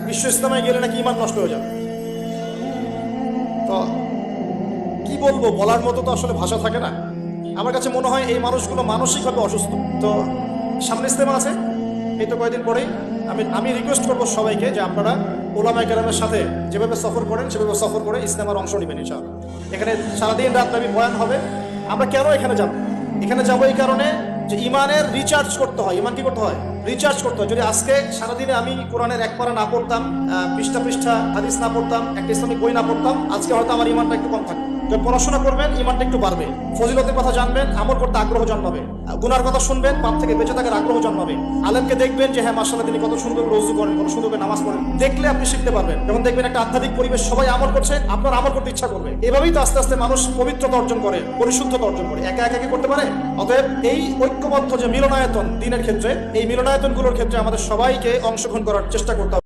বিশ্ব ইস্তেমায় গেলে নাকি ইমান নষ্ট হয়ে যাবে। তো কি বলবো, বলার মতো তো আসলে ভাষা থাকে না। আমার কাছে মনে হয় এই মানুষগুলো মানসিকভাবে অসুস্থ। তো সামনে ইস্তেমা আছে, এই তো কয়েকদিন পরেই। আমি রিকোয়েস্ট করবো সবাইকে যে আপনারা ওলামায়ে কেরামের সাথে যেভাবে সফর করেন সেভাবে সফর করে ইস্তেমার অংশ নেবেন ইনশাআল্লাহ। এখানে সারাদিন রাত ব্যাপী বয়ান হবে। আমরা কেন এখানে যাব? এখানে যাবো এই কারণে যে ইমানের রিচার্জ করতে হয়। ইমান কি করতে হয়? রিচার্জ করতে হয়। যদি আজকে সারাদিনে আমি কোরআনের এক পারা না পড়তাম, পৃষ্ঠা পৃষ্ঠা হাদিস না পড়তাম, একটা ইসলামিক বই না পড়তাম, আজকে হয়তো আমার ইমানটা একটু কম থাকবে। যখন পড়াশোনা করবেন ইমানটা একটু বাড়বে, ফজিলতের কথা জানবেন, আমল করতে আগ্রহ জন্মাবে, গুনার কথা শুনবেন, পাপ থেকে বেঁচে থাকার আগ্রহ জন্মাবে। আলেমকে দেখবেন যে হ্যাঁ মাশাআল্লাহ তিনি কত সুন্দর রোজু করেন, কত সুন্দর করে নামাজ পড়েন, দেখলে আপনি শিখতে পারবেন। যখন দেখবেন একটা আধ্যাত্মিক পরিবেশ, সবাই আমল করছে, আপনার আমল করতে ইচ্ছা করবে। এভাবেই তো আস্তে আস্তে মানুষ পবিত্রতা অর্জন করে, পরিশুদ্ধতা অর্জন করে। একা একা কি করতে পারে? অতএব এই ঐক্যবদ্ধ যে মিলনায়তন দিনের ক্ষেত্রে, এই মিলনায়তনগুলোর ক্ষেত্রে আমাদের সবাইকে অংশগ্রহণ করার চেষ্টা করতে হবে।